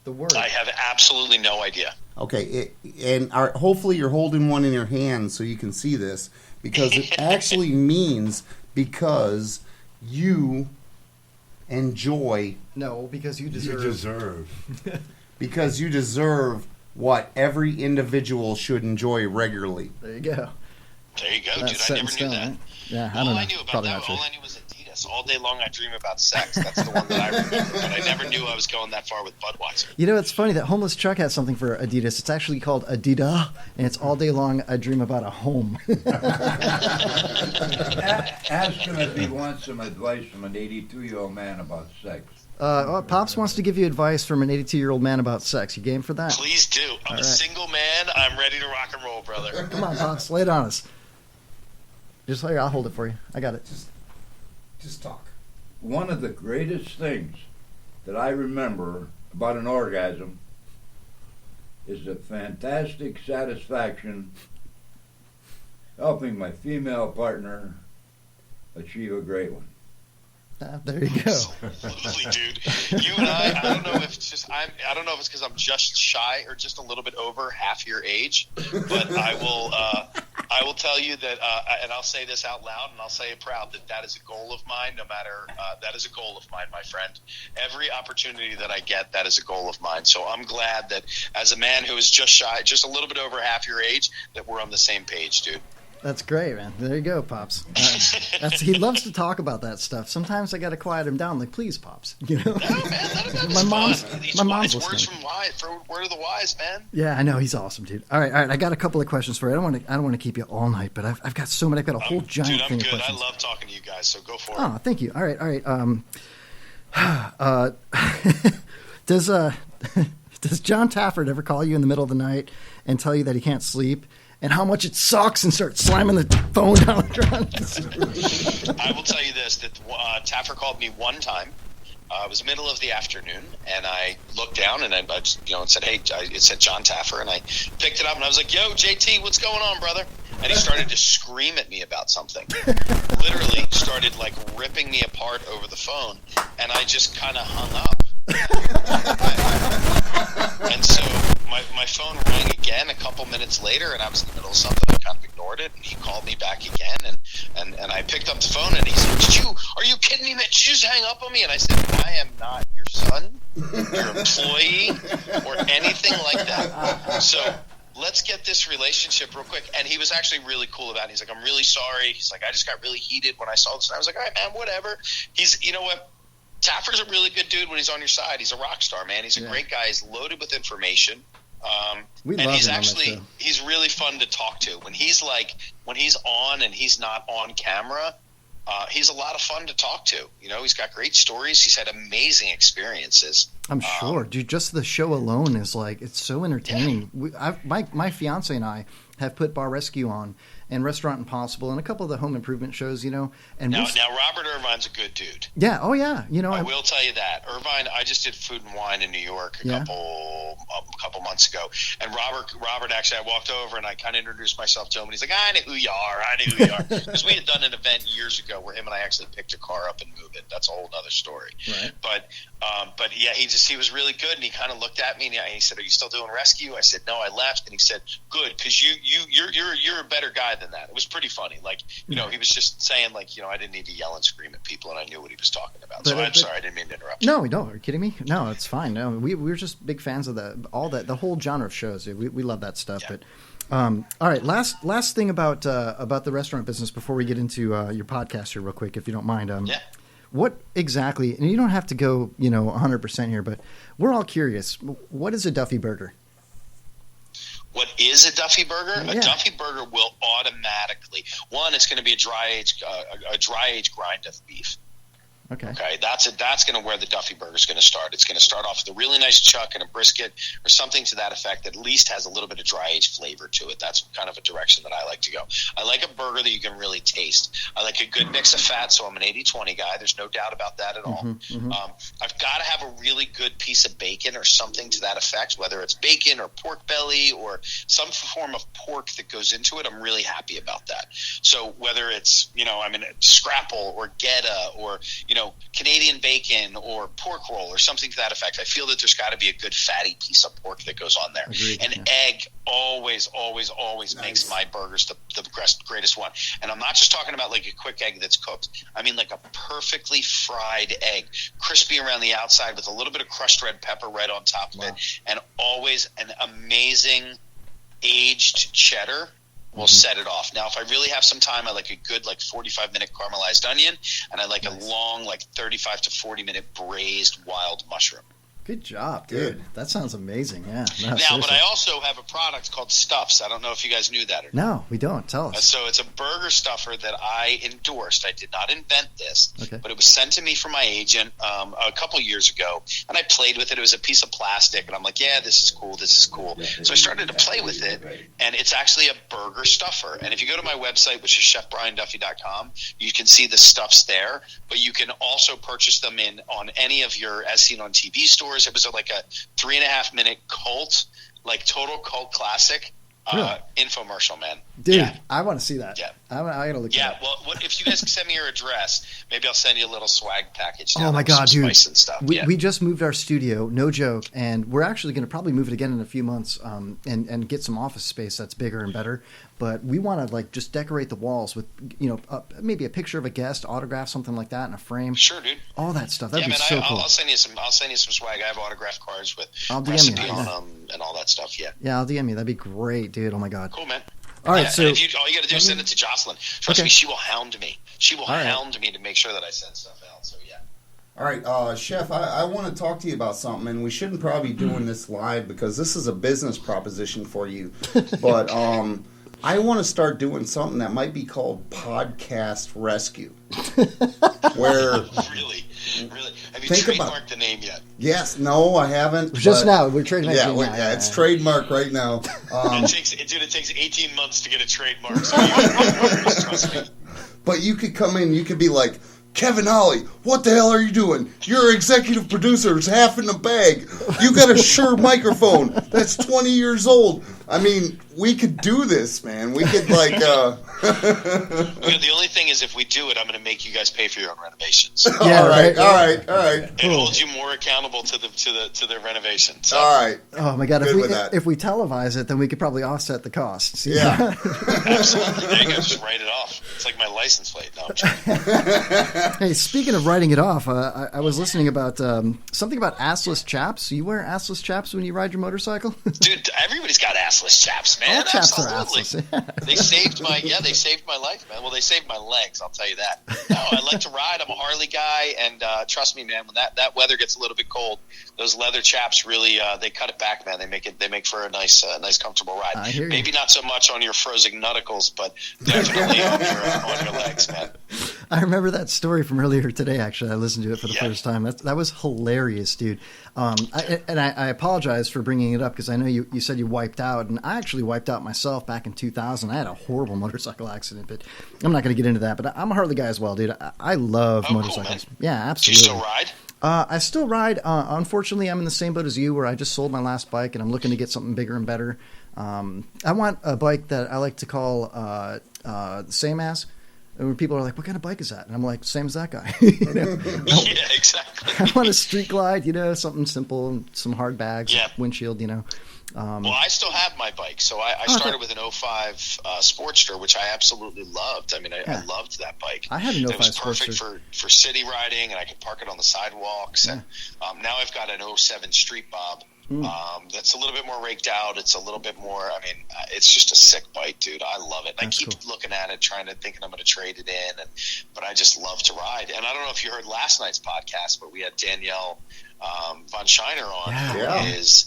The word. I have absolutely no idea. Okay, hopefully you're holding one in your hand so you can see this, because it actually means because you enjoy. No, because you deserve. You deserve. Because you deserve what every individual should enjoy regularly. There you go. There you go, That's dude. I never stone, knew that. right? Yeah, I All don't know. I knew about Probably that, not true. all I knew was Adidas. All day long I dream about sex. That's the one that I remember. But I never knew I was going that far with Budweiser. You know, it's funny that Homeless Chuck has something for Adidas. It's actually called Adidas, and it's all day long I dream about a home. Ask him if he wants some advice from an 82-year-old man about sex. Pops wants to give you advice from an 82-year-old man about sex. You game for that? Please do. I'm a single man. I'm ready to rock and roll, brother. Come on, Pops. Lay it on us. Just here, I'll hold it for you. I got it. Just talk. One of the greatest things that I remember about an orgasm is the fantastic satisfaction helping my female partner achieve a great one. There you go. Absolutely, dude. You and I don't know if it's just I don't know if it's because I'm just shy or just a little bit over half your age, but I will tell you that, and I'll say this out loud, and I'll say it proud, that is a goal of mine. No matter that is a goal of mine, my friend. Every opportunity that I get, that is a goal of mine. So I'm glad that as a man who is just shy, just a little bit over half your age, that we're on the same page, dude. That's great, man. There you go, Pops. He loves to talk about that stuff. Sometimes I got to quiet him down. Like, please, Pops. You know? No, man, my mom's listening. Words from word of the wise, man. Yeah, I know. He's awesome, dude. All right. I got a couple of questions for you. I don't want to keep you all night, but I've got so many. I've got a whole giant dude, I'm thing good. of questions. I love talking to you guys, so go for it. Oh, thank you. All right. Does John Tafford ever call you in the middle of the night and tell you that he can't sleep? And how much it sucks, and start slamming the phone down the ground. I will tell you this: that Taffer called me one time. It was middle of the afternoon, and I looked down and I and said, "Hey," it said John Taffer, and I picked it up and I was like, "Yo, JT, what's going on, brother?" And he started to scream at me about something. Literally started like ripping me apart over the phone, and I just kind of hung up. And so my phone rang again a couple minutes later, and I was in the middle of something. I kind of ignored it, and he called me back again, and I picked up the phone, and he said, are you kidding me, man? Did you just hang up on me? And I said, I am not your son, your employee, or anything like that. So let's get this relationship real quick. And he was actually really cool about it. He's like, I'm really sorry. He's like, I just got really heated when I saw this. And I was like, all right, man, whatever. You know what? Taffer's a really good dude when he's on your side. He's a rock star, man. He's a great guy. He's loaded with information. We and love he's him actually he's really fun to talk to. When he's on and he's not on camera, he's a lot of fun to talk to. You know, he's got great stories. He's had amazing experiences. I'm sure, dude. Just the show alone is it's so entertaining. Yeah. My fiance and I have put Bar Rescue on, and Restaurant Impossible, and a couple of the home improvement shows, And now Robert Irvine's a good dude. Yeah. Oh yeah. I will tell you that Irvine. I just did Food and Wine in New York a couple months ago, and Robert actually, I walked over and I kind of introduced myself to him, and he's like, I know who you are, because we had done an event years ago where him and I actually picked a car up and moved it. That's a whole other story. Right. But yeah, he was really good, and he kind of looked at me and he said, "Are you still doing rescue?" I said, "No, I left." And he said, "Good, because you're a better guy than that." It was pretty funny. He was just saying I didn't need to yell and scream at people, and I knew what he was talking about. So I'm sorry, I didn't mean to interrupt you. No, are you kidding me? No, it's fine. No, we're just big fans of the whole genre of shows. We love that stuff. Yeah. But all right, last thing about the restaurant business before we get into your podcast here, real quick, if you don't mind. Yeah. What exactly, and you don't have to go, 100% here, but we're all curious. What is a Duffy burger? What is a Duffy burger? Yeah. A Duffy burger will automatically, it's going to be a dry age grind of beef. Okay, that's going to where the Duffy burger is going to start. It's going to start off with a really nice chuck and a brisket or something to that effect that at least has a little bit of dry age flavor to it. That's kind of a direction that I like to go. I like a burger that you can really taste. I like a good mix of fat, so I'm an 80-20 guy. There's no doubt about that at all. Mm-hmm. I've got to have a really good piece of bacon or something to that effect, whether it's bacon or pork belly or some form of pork that goes into it. I'm really happy about that. So whether it's, scrapple or geta or, Canadian bacon or pork roll or something to that effect. I feel that there's got to be a good fatty piece of pork that goes on there. Agreed, and egg always makes my burgers the greatest one. And I'm not just talking about like a quick egg that's cooked. I mean like a perfectly fried egg, crispy around the outside with a little bit of crushed red pepper right on top of it, and always an amazing aged cheddar will set it off. Now, if I really have some time, I like a good 45-minute caramelized onion, and I like a long 35 to 40-minute braised wild mushroom. Good job, dude. That sounds amazing. Yeah. No, now, seriously. but I also have a product called Stuffs. I don't know if you guys knew that or not. No, we don't. Tell us. So it's a burger stuffer that I endorsed. I did not invent this, Okay. but it was sent to me from my agent a couple years ago, and I played with it. It was a piece of plastic, and I'm like, yeah, this is cool. So I started to play with it, and it's actually a burger stuffer. And if you go to my website, which is chefbrianduffy.com, you can see the stuffs there, but you can also purchase them on any of your As Seen on TV stores. It was like a 3.5-minute cult, total cult classic infomercial, man. Dude, Yeah. I want to see that. Yeah. I got to look at Yeah, well, if you guys can send me your address, maybe I'll send you a little swag package. Oh my God, some dude! spice and stuff. We just moved our studio, no joke, and we're actually going to probably move it again in a few months, and get some office space that's bigger and better. But we want to just decorate the walls with maybe a picture of a guest, autograph, something like that in a frame. Sure, dude. All that stuff. That'd be man, so cool. I'll send you some. I'll send you some swag. I have autograph cards with I'll DM recipe you. on them and all that stuff. Yeah. Yeah, I'll DM you. That'd be great, dude. Oh my God. Cool, man. All right, Yeah, so and all you got to do is send it to Jocelyn. Trust Okay. me, she will hound me. She will All right. hound me to make sure that I send stuff out. So yeah. All right, Chef, I want to talk to you about something, and we shouldn't probably be doing this live because this is a business proposition for you. But I want to start doing something that might be called podcast rescue. Where Really? Have you Think about- trademarked the name yet? yes, no, I haven't. just but- now we're trading. Yeah, it's trademark right now. It takes 18 months to get a trademark. So you trust me. But you could come in, you could be like, Kevin Holly, what the hell are you doing? Your executive producer is half in the bag. You got a Shure microphone that's 20 years old. I mean, we could do this, man. We could The only thing is, if we do it, I'm going to make you guys pay for your own renovations. Yeah, all right. It holds you more accountable to the renovation. So. All right. Oh my God! Good with that. If we televise it, then we could probably offset the costs. Yeah. Absolutely. There you go. Just write it off. It's like my license plate. No, I'm joking. Hey, speaking of writing it off, I was listening about something about assless chaps. You wear assless chaps when you ride your motorcycle? Dude, everybody's got assless chaps, man. All chaps are Absolutely. assless. They saved my life, man. Well, they saved my legs, I'll tell you that. No, I like to ride. I'm a Harley guy, and trust me, man, when that weather gets a little bit cold, those leather chaps really they cut it back, man. They make for a nice comfortable ride. I hear you. Maybe not so much on your frozen nutticles, but definitely on your legs, man. I remember that story from earlier today. Actually, I listened to it for the first time. That was hilarious, dude. I apologize for bringing it up because I know you said you wiped out, and I actually wiped out myself back in 2000. I had a horrible motorcycle accident, but I'm not going to get into that. But I'm a Harley guy as well, dude. I love motorcycles. Cool, yeah, Do absolutely. you still ride? I still ride. Unfortunately, I'm in the same boat as you, where I just sold my last bike, and I'm looking to get something bigger and better. I want a bike that I like to call same as. And when people are like, "What kind of bike is that?" and I'm like, "Same as that guy." Yeah, exactly. I want a street glide, something simple, some hard bags, Yeah. windshield, Well, I still have my bike. So I started with an 05 Sportster, which I absolutely loved. I mean, I loved that bike. I had an 05 It was perfect Sportster. for city riding, and I could park it on the sidewalks. Yeah. And now I've got an 07 Street Bob. That's a little bit more raked out. It's a little bit more, it's just a sick bike, dude. I love it. And I keep looking at it, thinking I'm going to trade it in. But I just love to ride. And I don't know if you heard last night's podcast, but we had Danielle Von Shiner on,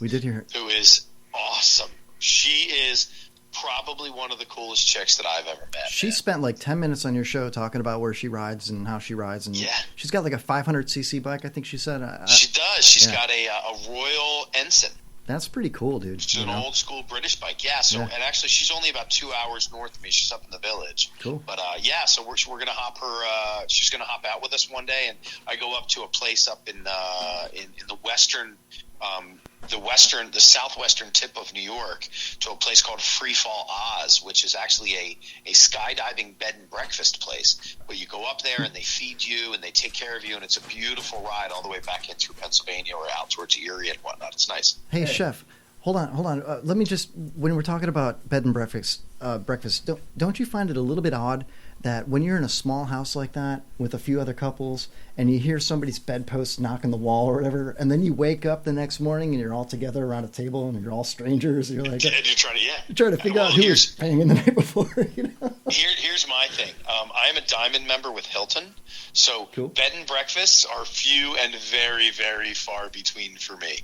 We did hear it. who is awesome. She is probably one of the coolest chicks that I've ever met. She spent like 10 minutes on your show talking about where she rides and how she rides. And she's got like a 500cc bike, I think she said. She does. She's got a Royal Ensign. That's pretty cool, dude. It's an old school British bike. Yeah. So, and actually, she's only about 2 hours north of me. She's up in the Village. Cool. But so we're gonna hop her. She's gonna hop out with us one day, and I go up to a place up in the western the southwestern tip of New York to a place called Freefall Oz, which is actually a skydiving bed and breakfast place where you go up there and they feed you and they take care of you, and it's a beautiful ride all the way back in through Pennsylvania or out towards Erie and whatnot. It's nice. Hey, Chef, hold on. Let me just, when we're talking about bed and breakfast, don't you find it a little bit odd that when you're in a small house like that with a few other couples and you hear somebody's bedpost knock on the wall or whatever, and then you wake up the next morning and you're all together around a table and you're all strangers, and you're like, you're trying to figure out who was paying in the night before, you know? Here's my thing. I am a Diamond member with Hilton, so cool. Bed and breakfasts are few and very, very far between for me.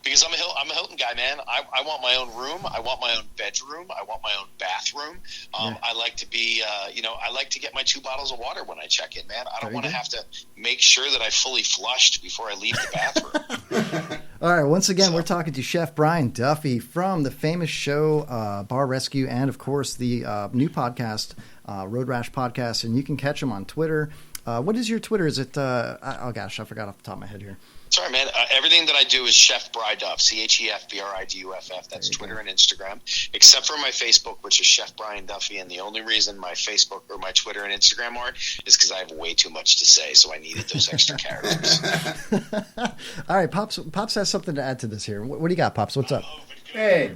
Because I'm a Hilton guy, man. I want my own room. I want my own bedroom. I want my own bathroom. I like to be, I like to get my 2 bottles of water when I check in, man. I don't want to have to make sure that I fully flushed before I leave the bathroom. All right. Once again, we're talking to Chef Brian Duffy from the famous show Bar Rescue, and of course the new podcast, Rash Podcast, and you can catch him on Twitter. What is your Twitter? Is it? Oh gosh, I forgot off the top of my head here. Sorry, man. Everything that I do is Chef Brian Duff, ChefBriduff. That's Twitter and Instagram, except for my Facebook, which is Chef Brian Duffy. And the only reason my Facebook or my Twitter and Instagram aren't is because I have way too much to say, so I needed those extra characters. All right, Pops has something to add to this here. What do you got, Pops? What's up? Hey,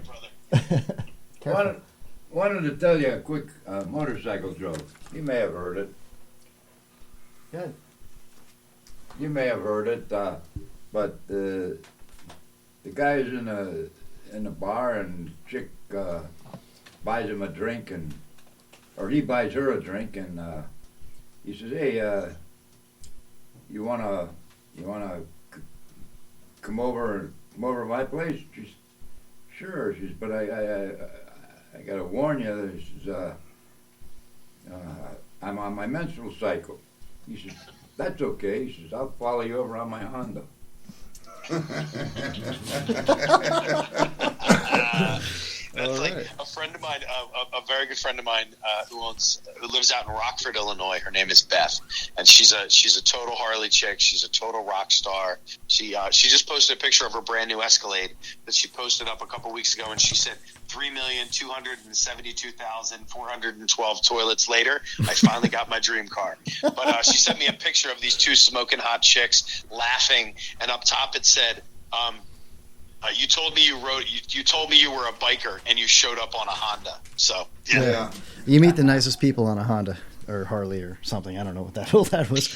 wanted to tell you a quick motorcycle joke. You may have heard it. Good. You may have heard it, but the guy's in a bar and chick buys him a drink, or he buys her a drink, and he says, "Hey, you wanna come over to my place?" She's sure. She's, but I gotta warn you. This is I'm on my menstrual cycle. He says, "That's okay." He says, "I'll follow you over on my Honda." That's like a friend of mine, a very good friend of mine, who lives out in Rockford, Illinois. Her name is Beth, and she's a total Harley chick. She's a total rock star. She just posted a picture of her brand new Escalade that she posted up a couple weeks ago, and she said, 3,272,412 toilets later, I finally got my dream car. But she sent me a picture of these 2 smoking hot chicks laughing, and up top it said, you told me you were a biker and you showed up on a Honda. So yeah. You meet the nicest people on a Honda or Harley or something. I don't know what that was.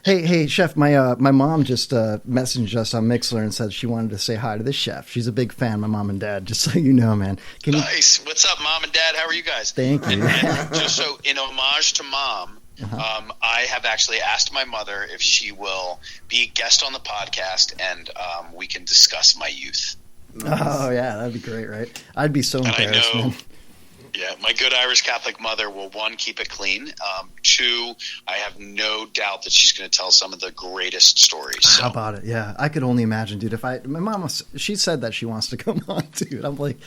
Hey, Chef, my mom just messaged us on Mixler and said she wanted to say hi to the chef. She's a big fan, my mom and dad, just so you know, man. Nice. What's up, Mom and Dad? How are you guys? Thank you. And just so in homage to Mom, I have actually asked my mother if she will be a guest on the podcast, and we can discuss my youth. Nice. Oh, yeah, that'd be great, right? I'd be so embarrassed, man. Yeah, my good Irish Catholic mother will, 1, keep it clean. 2, I have no doubt that she's going to tell some of the greatest stories. So. How about it? Yeah, I could only imagine, dude. My mom, she said that she wants to come on, dude. I'm like,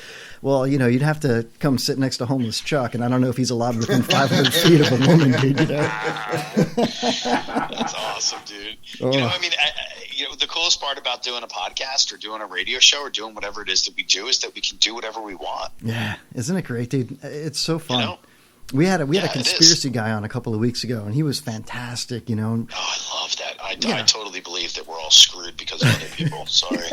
well, you'd have to come sit next to homeless Chuck, and I don't know if he's allowed within 500 feet of a woman, dude. That's awesome, dude. Oh. The coolest part about doing a podcast or doing a radio show or doing whatever it is that we do is that we can do whatever we want. Yeah, isn't it great, dude? It's so fun. We had a conspiracy guy on a couple of weeks ago, and he was fantastic, Oh, I love that. I totally believe that we're all screwed because of other people. Sorry.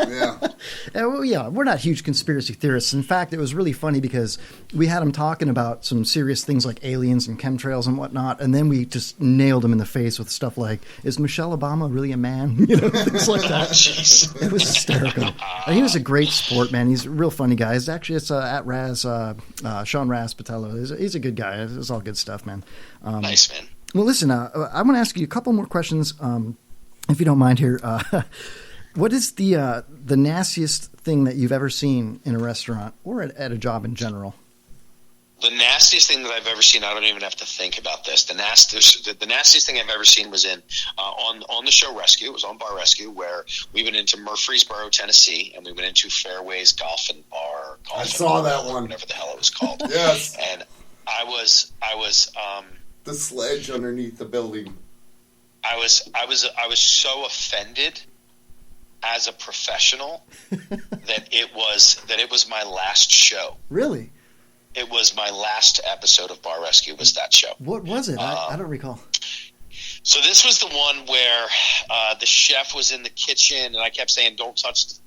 We're not huge conspiracy theorists. In fact, it was really funny because we had him talking about some serious things like aliens and chemtrails and whatnot, and then we just nailed him in the face with stuff like, is Michelle Obama really a man? Things like that. Jeez. It was hysterical. He was a great sport, man. He's a real funny guy. It's at Raz, Sean Raz Patello. He's a good guy. It's all good stuff, man. Nice, man. Well, listen, I want to ask you a couple more questions, if you don't mind here. What is the nastiest thing that you've ever seen in a restaurant or at a job in general? The nastiest thing that I've ever seen, I don't even have to think about this. The nastiest thing I've ever seen was on the show Rescue. It was on Bar Rescue, where we went into Murfreesboro, Tennessee, and we went into Fairways Golf and Bar. I saw that one. Whatever the hell it was called. Yes. And I was the sledge underneath the building. I was so offended as a professional that it was my last show. Really? It was my last episode of Bar Rescue was that show. What was it? I don't recall. So this was the one where the chef was in the kitchen, and I kept saying, "Don't touch the